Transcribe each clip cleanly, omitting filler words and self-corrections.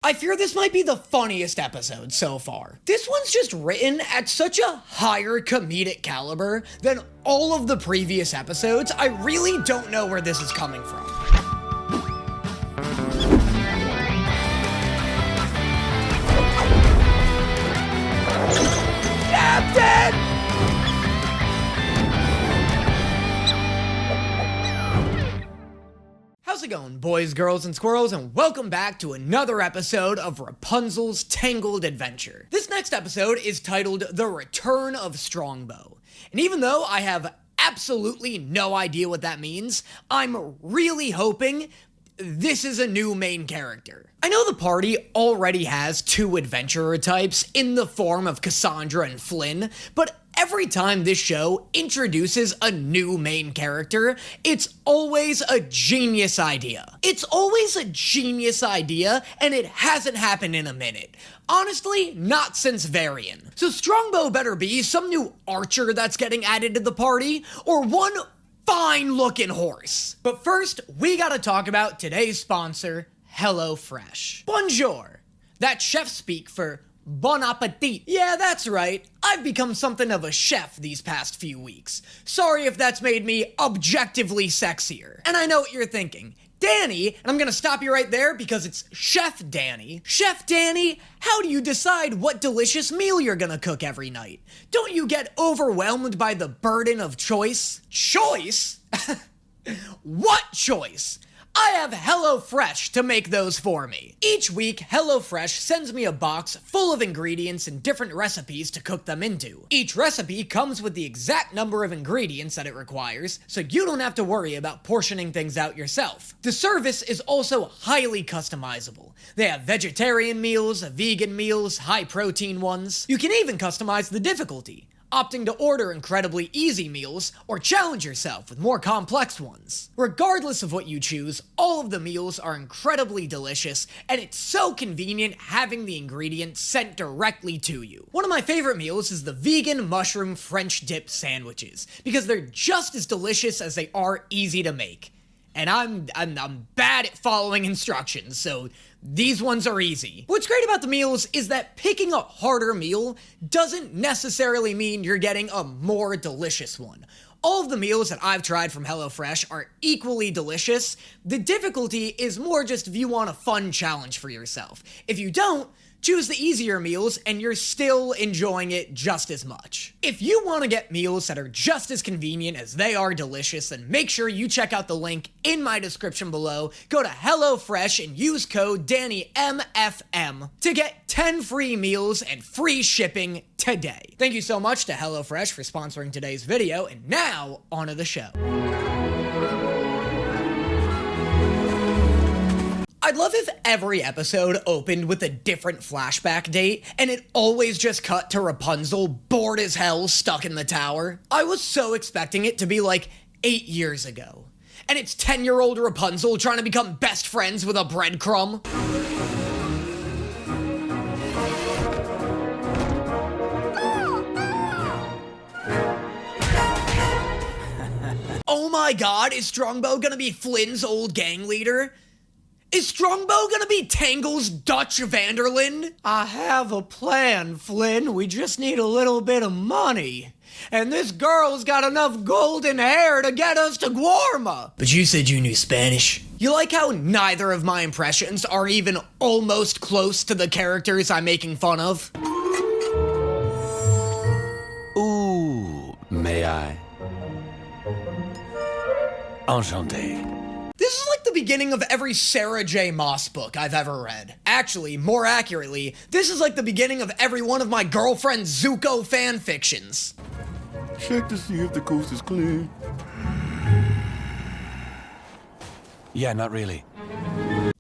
I fear this might be the funniest episode so far. This one's just written at such a higher comedic caliber than all of the previous episodes. I really don't know where this is coming from. Captain! How's it going, boys, girls, and squirrels, and welcome back to another episode of Rapunzel's Tangled Adventure. This next episode is titled The Return of Strongbow, and even though I have absolutely no idea what that means, I'm really hoping this is a new main character. I know the party already has two adventurer types in the form of Cassandra and Flynn, but every time this show introduces a new main character, it's always a genius idea. It's always a genius idea, and it hasn't happened in a minute. Honestly, not since Varian. So Strongbow better be some new archer that's getting added to the party, or one fine-looking horse. But first, we gotta talk about today's sponsor, HelloFresh. Bonjour. That's chef speak for bon appetit. Yeah, that's right. I've become something of a chef these past few weeks. Sorry if that's made me objectively sexier. And I know what you're thinking. Danny, and I'm gonna stop you right there because it's Chef Danny. Chef Danny, how do you decide what delicious meal you're gonna cook every night? Don't you get overwhelmed by the burden of choice? Choice? What choice? I have HelloFresh to make those for me. Each week, HelloFresh sends me a box full of ingredients and different recipes to cook them into. Each recipe comes with the exact number of ingredients that it requires, so you don't have to worry about portioning things out yourself. The service is also highly customizable. They have vegetarian meals, vegan meals, high-protein ones. You can even customize the difficulty, opting to order incredibly easy meals or challenge yourself with more complex ones. Regardless of what you choose, all of the meals are incredibly delicious, and it's so convenient having the ingredients sent directly to you. One of my favorite meals is the vegan mushroom French dip sandwiches, because they're just as delicious as they are easy to make. And I'm bad at following instructions, so these ones are easy. What's great about the meals is that picking a harder meal doesn't necessarily mean you're getting a more delicious one. All of the meals that I've tried from HelloFresh are equally delicious. The difficulty is more just if you want a fun challenge for yourself. If you don't, choose the easier meals and you're still enjoying it just as much. If you want to get meals that are just as convenient as they are delicious, then make sure you check out the link in my description below. Go to HelloFresh and use code DannyMFM to get 10 free meals and free shipping today. Thank you so much to HelloFresh for sponsoring today's video, and now on to the show. I'd love if every episode opened with a different flashback date, and it always just cut to Rapunzel, bored as hell, stuck in the tower. I was so expecting it to be like 8 years ago, and it's 10-year-old Rapunzel trying to become best friends with a breadcrumb. Oh my god, is Strongbow gonna be Flynn's old gang leader? Is Strongbow gonna be Tangle's Dutch Vanderlyn? I have a plan, Flynn. We just need a little bit of money. And this girl's got enough golden hair to get us to Guarma. But you said you knew Spanish. You like how neither of my impressions are even almost close to the characters I'm making fun of? Ooh, may I? Enchanté. This is like the beginning of every Sarah J. Maas book I've ever read. Actually, more accurately, this is like the beginning of every one of my girlfriend Zuko fanfictions. Check to see if the coast is clear. Yeah, not really.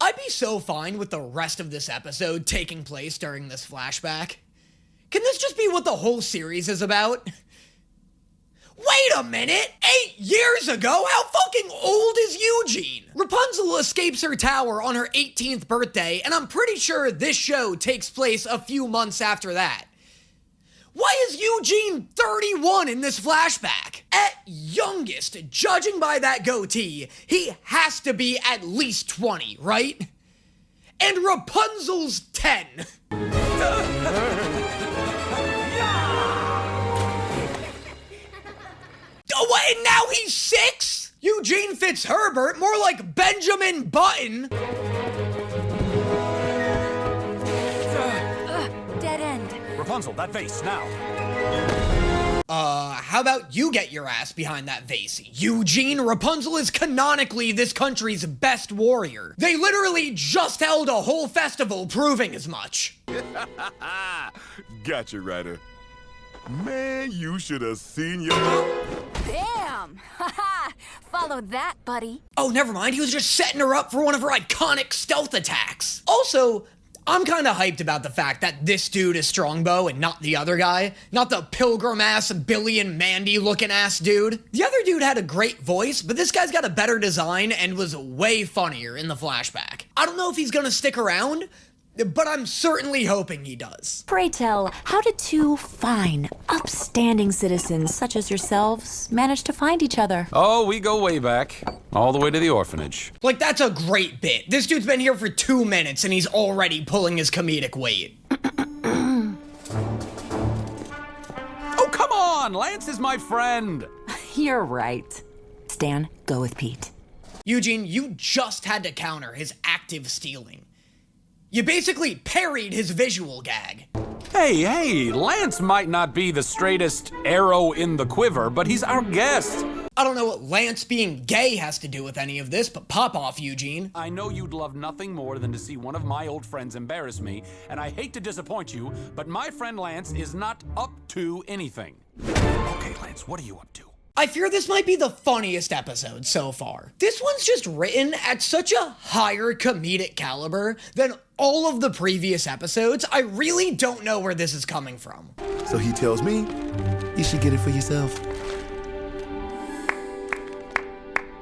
I'd be so fine with the rest of this episode taking place during this flashback. Can this just be what the whole series is about? Wait a minute! 8 years ago? How fucking old is Eugene? Rapunzel escapes her tower on her 18th birthday, and I'm pretty sure this show takes place a few months after that. Why is Eugene 31 in this flashback? At youngest, judging by that goatee, he has to be at least 20, right? and Rapunzel's 10. Oh, what, and now he's 6? Eugene Fitzherbert, more like Benjamin Button. Dead end. Rapunzel, that vase, now. How about you get your ass behind that vase? Eugene, Rapunzel is canonically this country's best warrior. They literally just held a whole festival proving as much. Gotcha, Ryder. Man, you should have seen your... Bam! Haha! Follow that, buddy. Oh, never mind, he was just setting her up for one of her iconic stealth attacks. Also, I'm kinda hyped about the fact that this dude is Strongbow and not the other guy. Not the pilgrim-ass, Billy and Mandy-looking ass dude. The other dude had a great voice, but this guy's got a better design and was way funnier in the flashback. I don't know if he's gonna stick around, but I'm certainly hoping he does. Pray tell, how did two fine, upstanding citizens such as yourselves manage to find each other? Oh, we go way back. All the way to the orphanage. Like, that's a great bit. This dude's been here for 2 minutes and he's already pulling his comedic weight. Oh, come on! Lance is my friend! You're right. Stan, go with Pete. Eugene, you just had to counter his active stealing. You basically parried his visual gag. Hey, Lance might not be the straightest arrow in the quiver, but he's our guest. I don't know what Lance being gay has to do with any of this, but pop off, Eugene. I know you'd love nothing more than to see one of my old friends embarrass me, and I hate to disappoint you, but my friend Lance is not up to anything. Okay, Lance, what are you up to? I fear this might be the funniest episode so far. This one's just written at such a higher comedic caliber than all of the previous episodes. I really don't know where this is coming from. So he tells me, you should get it for yourself.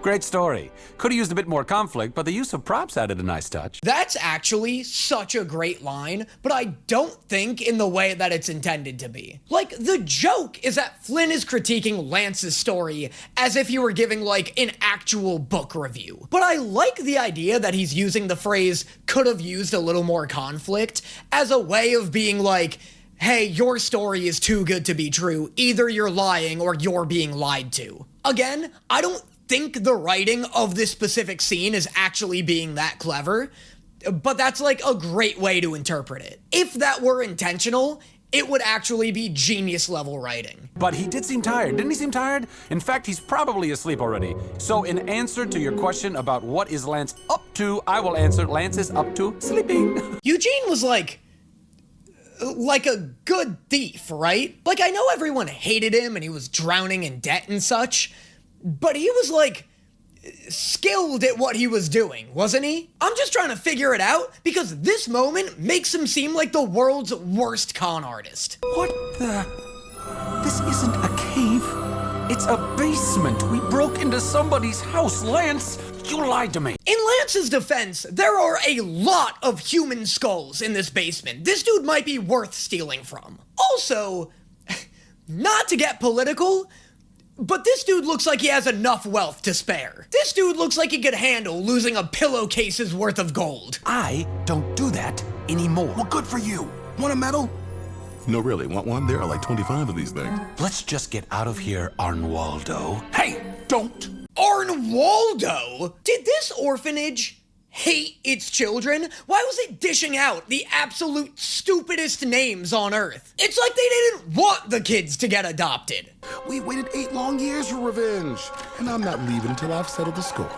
Great story. Could have used a bit more conflict, but the use of props added a nice touch. That's actually such a great line, but I don't think in the way that it's intended to be. Like, the joke is that Flynn is critiquing Lance's story as if he were giving, like, an actual book review. But I like the idea that he's using the phrase, could have used a little more conflict, as a way of being like, hey, your story is too good to be true. Either you're lying or you're being lied to. Again, I don't think the writing of this specific scene is actually being that clever, but that's like a great way to interpret it. If that were intentional, it would actually be genius level writing. But he did seem tired. Didn't he seem tired? In fact, he's probably asleep already. So in answer to your question about what is Lance up to, I will answer Lance is up to sleeping. Eugene was like a good thief, right? Like, I know everyone hated him and he was drowning in debt and such, but he was, like, skilled at what he was doing, wasn't he? I'm just trying to figure it out, because this moment makes him seem like the world's worst con artist. What the? This isn't a cave. It's a basement. We broke into somebody's house, Lance. You lied to me. In Lance's defense, there are a lot of human skulls in this basement. This dude might be worth stealing from. Also, not to get political, but this dude looks like he has enough wealth to spare. This dude looks like he could handle losing a pillowcase's worth of gold. I don't do that anymore. Well, good for you. Want a medal? No, really. Want one? There are like 25 of these things. Let's just get out of here, Arnwaldo. Hey, don't! Arnwaldo? Did this orphanage hate its children? Why was it dishing out the absolute stupidest names on Earth? It's like they didn't want the kids to get adopted. We waited 8 long years for revenge. And I'm not leaving until I've settled the score.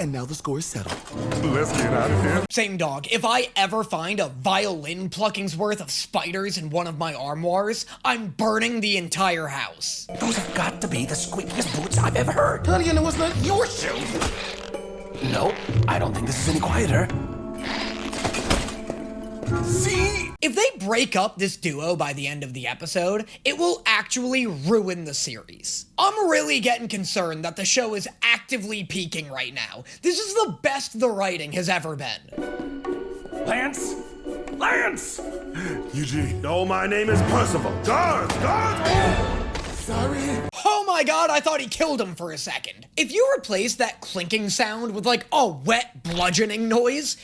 And now the score is settled. Let's get out of here. Same dog. If I ever find a violin plucking's worth of spiders in one of my armoires, I'm burning the entire house. Those have got to be the squeakiest boots I've ever heard. Honey, and it was not your shoe. No, I don't think this is any quieter. See? If they break up this duo by the end of the episode, it will actually ruin the series. I'm really getting concerned that the show is actively peaking right now. This is the best the writing has ever been. Lance? Lance! Eugene. Oh, my name is Percival. Guards! Guards! Sorry. Oh my god, I thought he killed him for a second. If you replace that clinking sound with like a wet bludgeoning noise,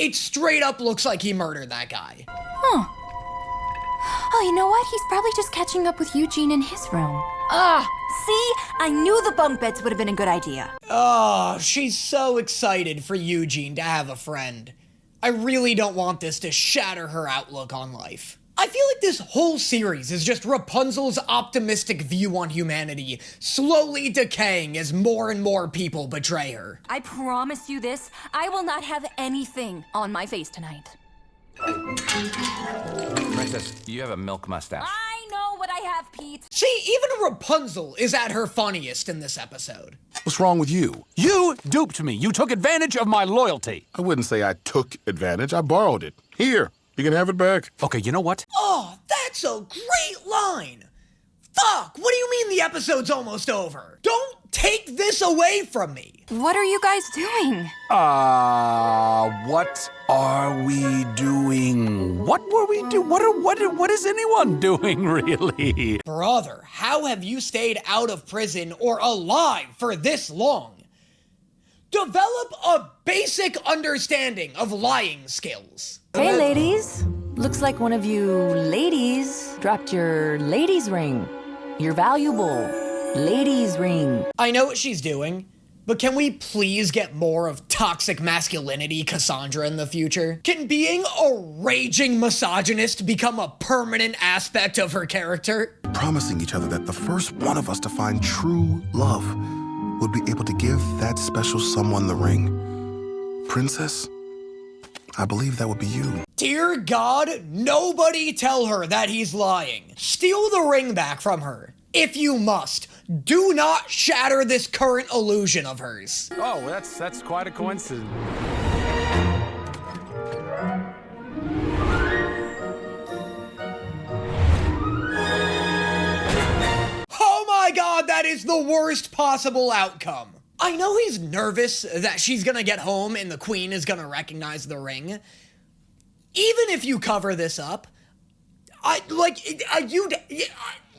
It straight up looks like he murdered that guy. Oh, you know what? He's probably just catching up with Eugene in his room. See? I knew the bunk beds would have been a good idea. Oh, she's so excited for Eugene to have a friend. I really don't want this to shatter her outlook on life. I feel like this whole series is just Rapunzel's optimistic view on humanity slowly decaying as more and more people betray her. I promise you this, I will not have anything on my face tonight. Princess, you have a milk mustache. I know what I have, Pete. See, even Rapunzel is at her funniest in this episode. What's wrong with you? You duped me. You took advantage of my loyalty. I wouldn't say I took advantage. I borrowed it. Here, you can have it back. Okay, you know what? Oh, that's a great line. Fuck, what do you mean the episode's almost over? Don't take this away from me. What are you guys doing? What are we doing? What were we doing? What is anyone doing, really? Brother, how have you stayed out of prison or alive for this long? Develop a basic understanding of lying skills. Hey, ladies. Looks like one of you ladies dropped your ladies' ring. Your valuable ladies' ring. I know what she's doing, but can we please get more of toxic masculinity Cassandra in the future? Can being a raging misogynist become a permanent aspect of her character? Promising each other that the first one of us to find true love would be able to give that special someone the ring. Princess, I believe that would be you. Dear God, nobody tell her that he's lying. Steal the ring back from her. If you must, do not shatter this current illusion of hers. Oh, that's quite a coincidence. Oh my God, that is the worst possible outcome. I know he's nervous that she's gonna get home and the queen is gonna recognize the ring. Even if you cover this up,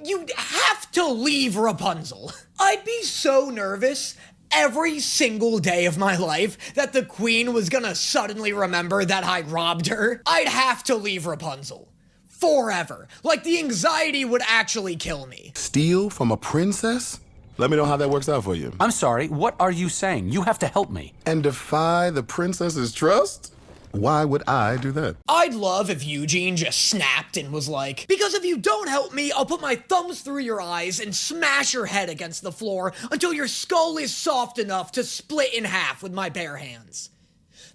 you'd have to leave Rapunzel. I'd be so nervous every single day of my life that the queen was gonna suddenly remember that I robbed her. I'd have to leave Rapunzel. Forever. Like, the anxiety would actually kill me. Steal from a princess? Let me know how that works out for you. I'm sorry, what are you saying? You have to help me. And defy the princess's trust? Why would I do that? I'd love if Eugene just snapped and was like, because if you don't help me, I'll put my thumbs through your eyes and smash your head against the floor until your skull is soft enough to split in half with my bare hands.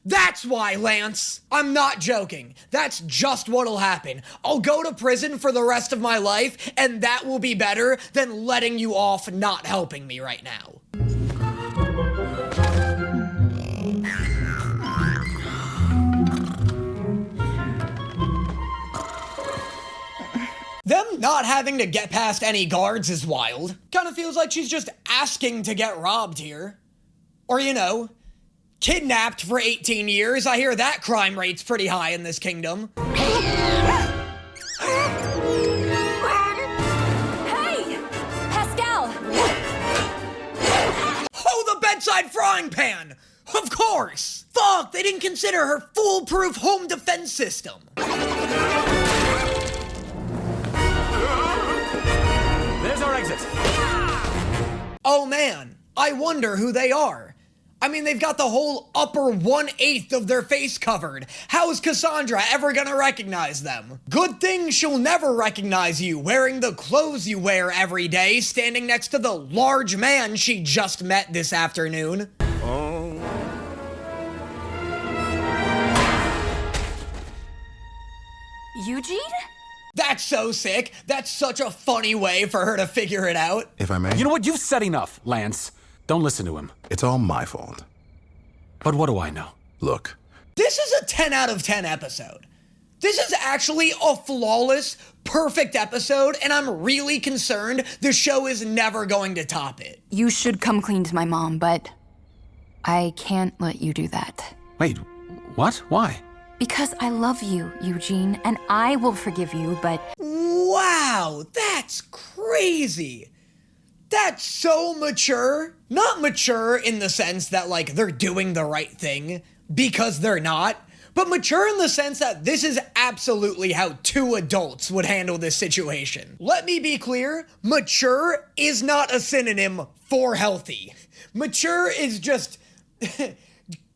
That's why, Lance. I'm not joking. That's just what'll happen. I'll go to prison for the rest of my life, and that will be better than letting you off not helping me right now. Them not having to get past any guards is wild. Kinda feels like she's just asking to get robbed here. Or, you know, kidnapped for 18 years. I hear that crime rate's pretty high in this kingdom. Hey! Pascal! Oh, the bedside frying pan! Of course! Fuck, they didn't consider her foolproof home defense system. There's our exit. Oh man, I wonder who they are. I mean, they've got the whole upper 1/8 of their face covered. How is Cassandra ever gonna recognize them? Good thing she'll never recognize you wearing the clothes you wear every day, standing next to the large man she just met this afternoon. Eugene? That's so sick. That's such a funny way for her to figure it out. If I may, You know what? You've said enough, Lance. Don't listen to him. it's all my fault. But what do I know? Look, This is a 10 out of 10 episode. This is actually a flawless, perfect episode, and I'm really concerned the show is never going to top it. You should come clean to my mom, but I can't let you do that. Wait, what? Why? Because I love you, Eugene, and I will forgive you, but Wow, that's crazy. That's so mature. Not mature in the sense that, like, they're doing the right thing, because they're not, but mature in the sense that this is absolutely how two adults would handle this situation. Let me be clear, mature is not a synonym for healthy. Mature is just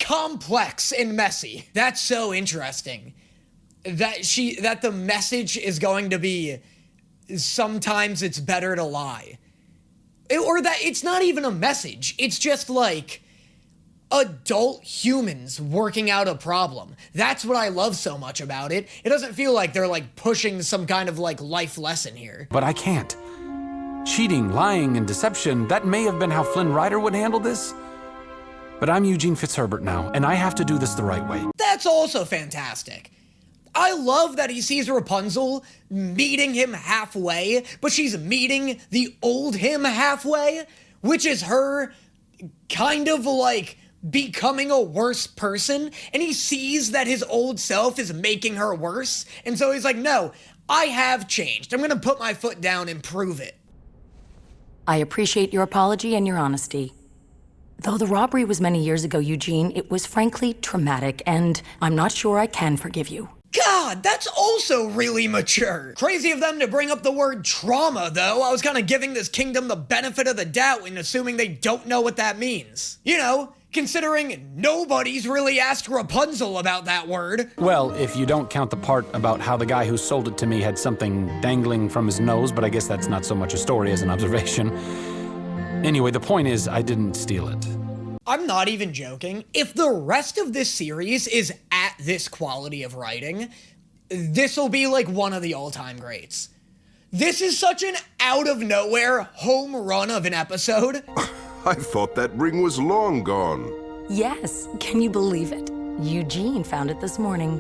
complex and messy. That's so interesting. That the message is going to be sometimes it's better to lie. Or that it's not even a message. It's just like adult humans working out a problem. That's what I love so much about it. It doesn't feel like they're like pushing some kind of like life lesson here. But I can't. Cheating, lying, and deception, that may have been how Flynn Rider would handle this. But I'm Eugene Fitzherbert now, and I have to do this the right way. That's also fantastic. I love that he sees Rapunzel meeting him halfway, but she's meeting the old him halfway, which is her kind of like becoming a worse person, and he sees that his old self is making her worse, and so he's like, no, I have changed. I'm gonna put my foot down and prove it. I appreciate your apology and your honesty. Though the robbery was many years ago, Eugene, it was frankly traumatic, and I'm not sure I can forgive you. God, that's also really mature. Crazy of them to bring up the word trauma, though. I was kind of giving this kingdom the benefit of the doubt and assuming they don't know what that means. You know, considering nobody's really asked Rapunzel about that word. Well, if you don't count the part about how the guy who sold it to me had something dangling from his nose, but I guess that's not so much a story as an observation. Anyway, the point is, I didn't steal it. I'm not even joking. If the rest of this series is at this quality of writing, this'll be like one of the all-time greats. This is such an out-of-nowhere home run of an episode. I thought that ring was long gone. Yes, can you believe it? Eugene found it this morning.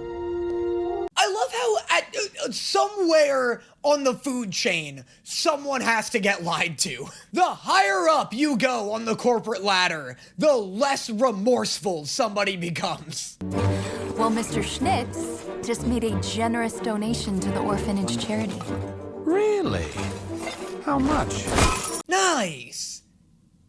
I love how at somewhere on the food chain, someone has to get lied to. The higher up you go on the corporate ladder, the less remorseful somebody becomes. Well, Mr. Schnitz just made a generous donation to the orphanage charity. Really? How much? Nice.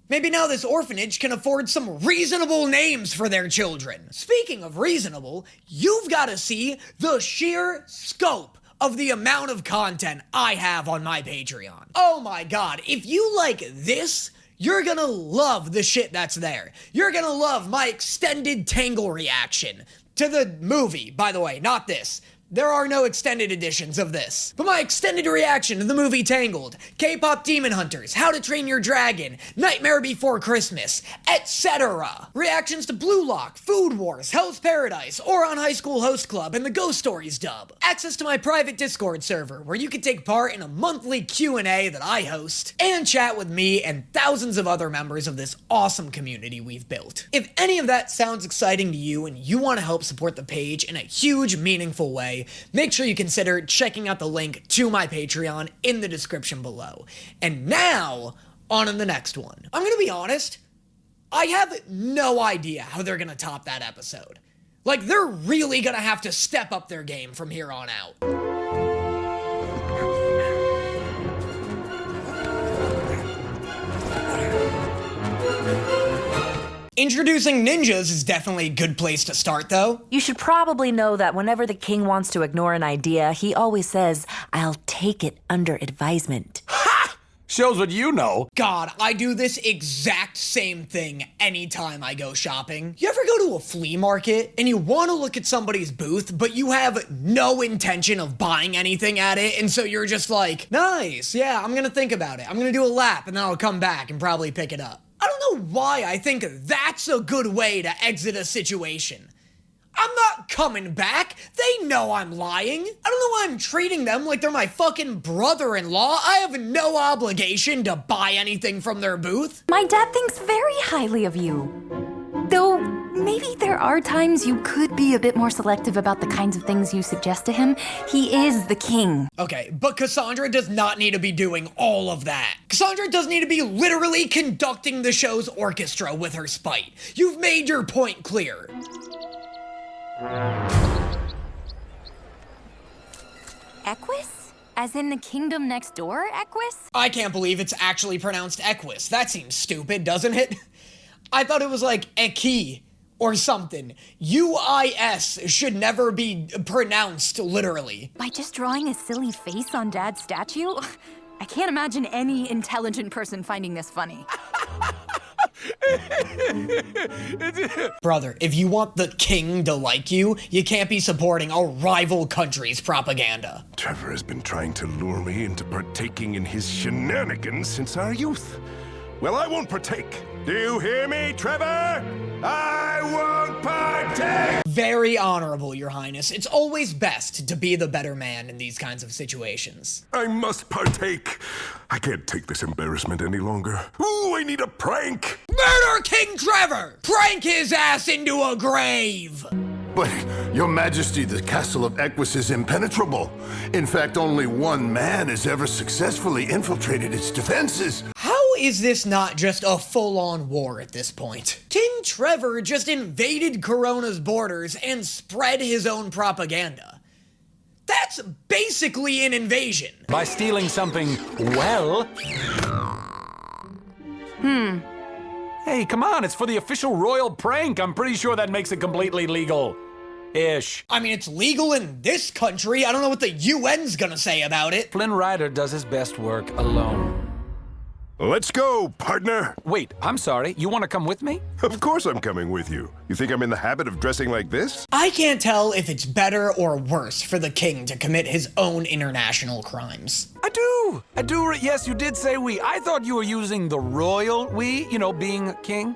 Maybe now this orphanage can afford some reasonable names for their children. Speaking of reasonable, you've got to see the sheer scope of the amount of content I have on my Patreon. Oh my god, if you like this, you're gonna love the shit that's there. You're gonna love my extended Tangled reaction to the movie, by the way, not this. There are no extended editions of this. But my extended reaction to the movie Tangled, K-pop Demon Hunters, How to Train Your Dragon, Nightmare Before Christmas, etc. Reactions to Blue Lock, Food Wars, Hell's Paradise, Ouran High School Host Club, and the Ghost Stories dub. Access to my private Discord server, where you can take part in a monthly Q&A that I host, and chat with me and thousands of other members of this awesome community we've built. If any of that sounds exciting to you and you want to help support the page in a huge, meaningful way, make sure you consider checking out the link to my Patreon in the description below. And now, on to the next one. I'm gonna be honest, I have no idea how they're gonna top that episode. Like, they're really gonna have to step up their game from here on out. Introducing ninjas is definitely a good place to start, though. You should probably know that whenever the king wants to ignore an idea, he always says, "I'll take it under advisement." Ha! Shows what you know. God, I do this exact same thing anytime I go shopping. You ever go to a flea market and you want to look at somebody's booth, but you have no intention of buying anything at it, and so you're just like, nice, yeah, I'm gonna think about it. I'm gonna do a lap, and then I'll come back and probably pick it up. I don't know why I think that's a good way to exit a situation. I'm not coming back. They know I'm lying. I don't know why I'm treating them like they're my fucking brother-in-law. I have no obligation to buy anything from their booth. My dad thinks very highly of you. Though, maybe there are times you could be a bit more selective about the kinds of things you suggest to him. He is the king. Okay, but Cassandra does not need to be doing all of that. Cassandra does need to be literally conducting the show's orchestra with her spite. You've made your point clear. Equus? As in the kingdom next door, Equus? I can't believe it's actually pronounced Equus. That seems stupid, doesn't it? I thought it was like Eki or something. UIS should never be pronounced literally. By just drawing a silly face on Dad's statue? I can't imagine any intelligent person finding this funny. Brother, if you want the king to like you, you can't be supporting a rival country's propaganda. Trevor has been trying to lure me into partaking in his shenanigans since our youth. Well, I won't partake. Do you hear me, Trevor? I won't partake! Very honorable, Your Highness. It's always best to be the better man in these kinds of situations. I must partake. I can't take this embarrassment any longer. Ooh, I need a prank! Murder King Trevor! Prank his ass into a grave! But, Your Majesty, the castle of Equus is impenetrable. In fact, only one man has ever successfully infiltrated its defenses. How is this not just a full-on war at this point? King Trevor just invaded Corona's borders and spread his own propaganda. That's basically an invasion. By stealing something, well... Hey, come on, it's for the official royal prank. I'm pretty sure that makes it completely legal-ish. I mean, it's legal in this country. I don't know what the UN's gonna say about it. Flynn Rider does his best work alone. Let's go, partner! Wait, I'm sorry, you want to come with me? Of course I'm coming with you. You think I'm in the habit of dressing like this? I can't tell if it's better or worse for the king to commit his own international crimes. I do, yes, you did say we. I thought you were using the royal we, you know, being king.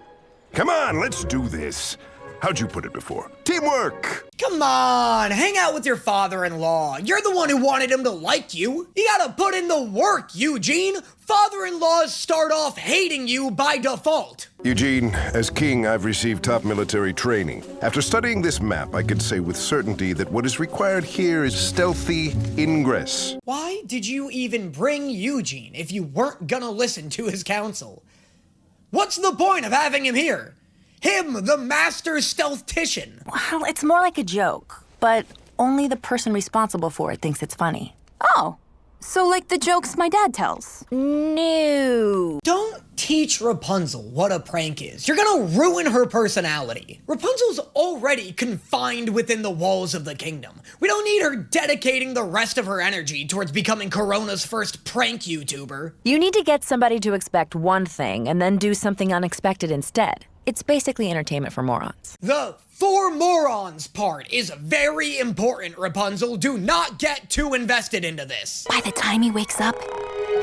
Come on, let's do this. How'd you put it before? Teamwork! Come on, hang out with your father-in-law. You're the one who wanted him to like you. You gotta put in the work, Eugene. Father-in-laws start off hating you by default. Eugene, as king, I've received top military training. After studying this map, I could say with certainty that what is required here is stealthy ingress. Why did you even bring Eugene if you weren't gonna listen to his counsel? What's the point of having him here? Him, the master stealth-tician. Well, it's more like a joke, but only the person responsible for it thinks it's funny. Oh, so like the jokes my dad tells. No. Don't teach Rapunzel what a prank is. You're gonna ruin her personality. Rapunzel's already confined within the walls of the kingdom. We don't need her dedicating the rest of her energy towards becoming Corona's first prank YouTuber. You need to get somebody to expect one thing and then do something unexpected instead. It's basically entertainment for morons. The for morons part is very important, Rapunzel. Do not get too invested into this. By the time he wakes up,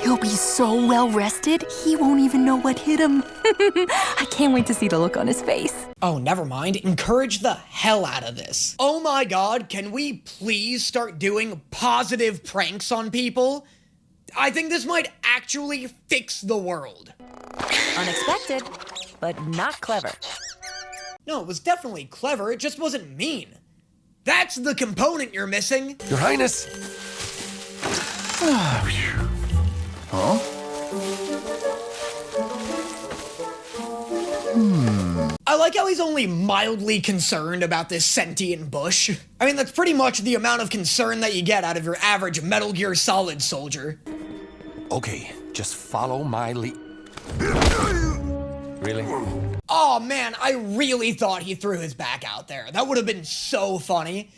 he'll be so well rested, he won't even know what hit him. I can't wait to see the look on his face. Oh, never mind. Encourage the hell out of this. Oh my god, can we please start doing positive pranks on people? I think this might actually fix the world. Unexpected, but not clever. No, it was definitely clever, it just wasn't mean. That's the component you're missing. Your Highness. Huh? I like how he's only mildly concerned about this sentient bush. I mean, that's pretty much the amount of concern that you get out of your average Metal Gear Solid soldier. Okay, just follow my lead. Really? Oh man, I really thought he threw his back out there. That would have been so funny.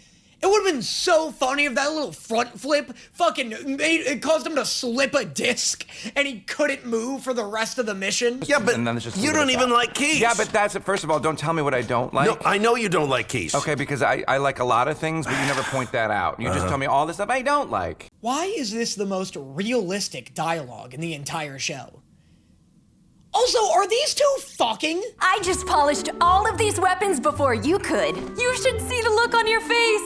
It would have been so funny if that little front flip it caused him to slip a disc and he couldn't move for the rest of the mission. Yeah, but And then it's just you don't even like keys. Yeah, but that's it. First of all, don't tell me what I don't like. No, I know you don't like keys. Okay, because I like a lot of things, but you never point that out. You just tell me all the stuff I don't like. Why is this the most realistic dialogue in the entire show? Also, are these two fucking? I just polished all of these weapons before you could. You should see the look on your face.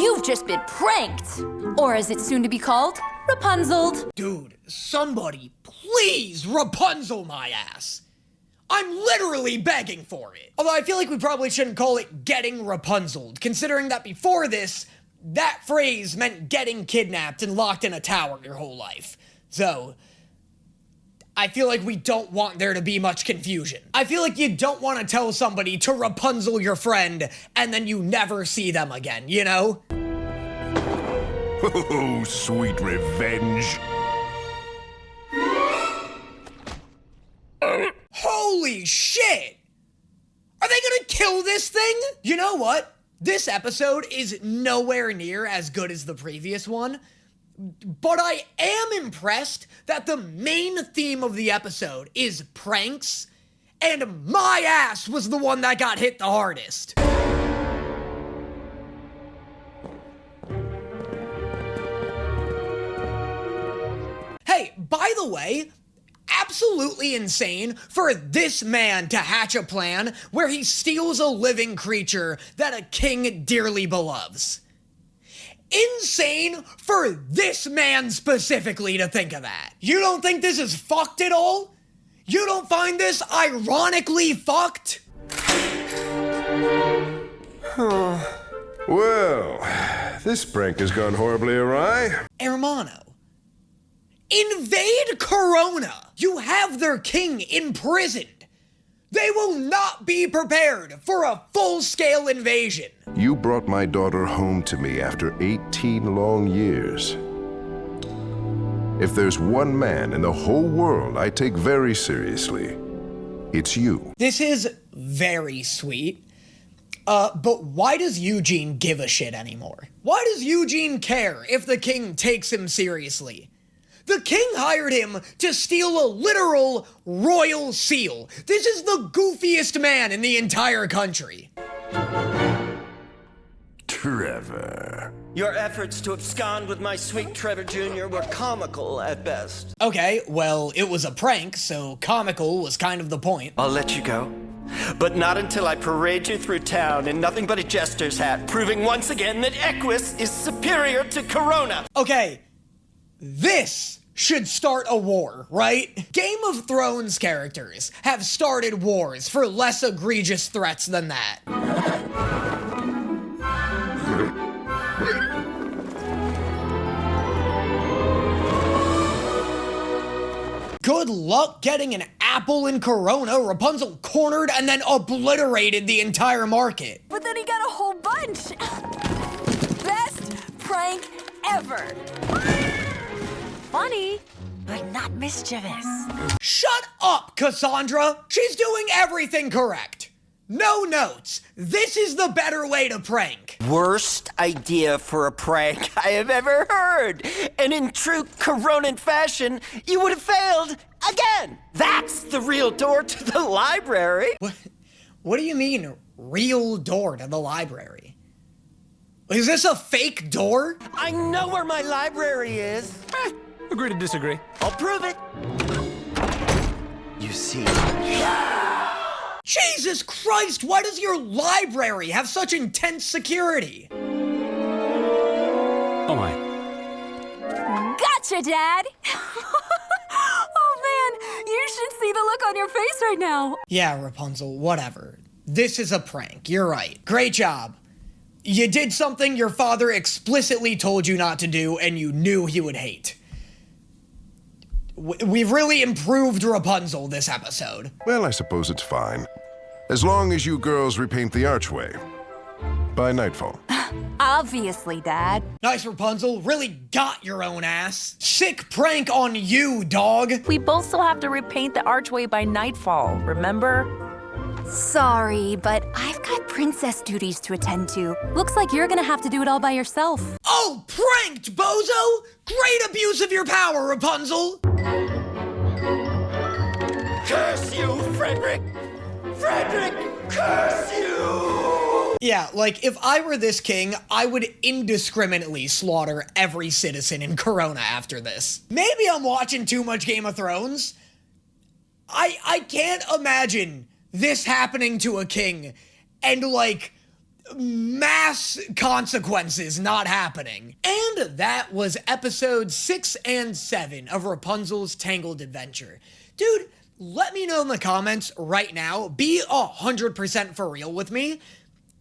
You've just been pranked. Or as it's soon to be called, Rapunzeled. Dude, somebody please Rapunzel my ass. I'm literally begging for it. Although I feel like we probably shouldn't call it getting Rapunzeled, considering that before this, that phrase meant getting kidnapped and locked in a tower your whole life. So, I feel like we don't want there to be much confusion. I feel like you don't want to tell somebody to Rapunzel your friend and then you never see them again, you know? Oh, sweet revenge. Holy shit! Are they gonna kill this thing? You know what? This episode is nowhere near as good as the previous one, but I am impressed that the main theme of the episode is pranks, and my ass was the one that got hit the hardest. Hey, by the way, absolutely insane for this man to hatch a plan where he steals a living creature that a king dearly beloves. Insane for this man specifically to think of that. You don't think this is fucked at all? You don't find this ironically fucked? Well, this prank has gone horribly awry. Hermano, invade Corona. You have their king imprisoned. They will not be prepared for a full-scale invasion. You brought my daughter home to me after 18 long years. If there's one man in the whole world I take very seriously, it's you. This is very sweet. But why does Eugene give a shit anymore? Why does Eugene care if the king takes him seriously? The king hired him to steal a literal royal seal. This is the goofiest man in the entire country. Trevor. Your efforts to abscond with my sweet Trevor Jr. were comical at best. Okay, well, it was a prank, so comical was kind of the point. I'll let you go, but not until I parade you through town in nothing but a jester's hat, proving once again that Equus is superior to Corona. Okay, this should start a war, right? Game of Thrones characters have started wars for less egregious threats than that. Good luck getting an apple in Corona. Rapunzel cornered and then obliterated the entire market. But then he got a whole bunch. Best prank ever. Funny, but not mischievous. Shut up, Cassandra. She's doing everything correct. No notes. This is the better way to prank. Worst idea for a prank I have ever heard. And in true Coronan fashion, you would have failed again. That's the real door to the library. What do you mean, real door to the library? Is this a fake door? I know where my library is. Agree to disagree. I'll prove it. You see. Jesus Christ, why does your library have such intense security? Oh my. Gotcha, Dad! Oh man, you should see the look on your face right now. Yeah, Rapunzel, whatever. This is a prank, you're right. Great job. You did something your father explicitly told you not to do and you knew he would hate. We've really improved Rapunzel this episode. Well, I suppose it's fine. As long as you girls repaint the archway. By nightfall. Obviously, Dad. Nice, Rapunzel. Really got your own ass. Sick prank on you, dog. We both still have to repaint the archway by nightfall, remember? Sorry, but I've got princess duties to attend to. Looks like you're gonna have to do it all by yourself. Oh, pranked, bozo! Great abuse of your power, Rapunzel! Curse you, Frederick! Frederick, curse you! Yeah, like, if I were this king, I would indiscriminately slaughter every citizen in Corona after this. Maybe I'm watching too much Game of Thrones. I can't imagine this happening to a king and, like, mass consequences not happening. And that was episodes 6 and 7 of Rapunzel's Tangled Adventure. Dude, let me know in the comments right now, be 100% for real with me.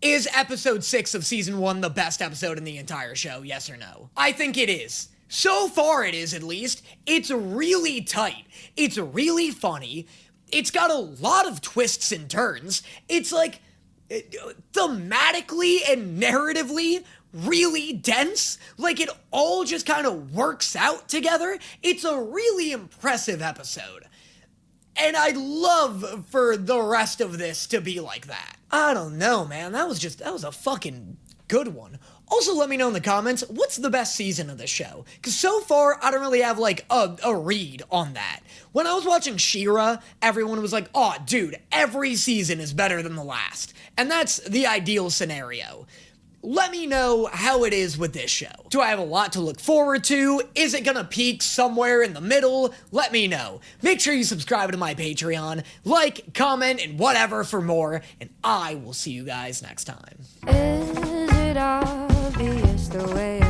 Is episode 6 of season 1 the best episode in the entire show, yes or no? I think it is. So far it is, at least. It's really tight. It's really funny. It's got a lot of twists and turns. It's like, thematically and narratively really dense. Like, it all just kind of works out together. It's a really impressive episode. And I'd love for the rest of this to be like that. I don't know, man. That was a fucking good one. Also, let me know in the comments, what's the best season of the show? Because so far, I don't really have, like, a read on that. When I was watching She-Ra, everyone was like, oh, dude, every season is better than the last. And that's the ideal scenario. Let me know how it is with this show. Do I have a lot to look forward to? Is it gonna peak somewhere in the middle? Let me know. Make sure you subscribe to my Patreon, like, comment, and whatever for more, and I will see you guys next time. Is it obvious the way I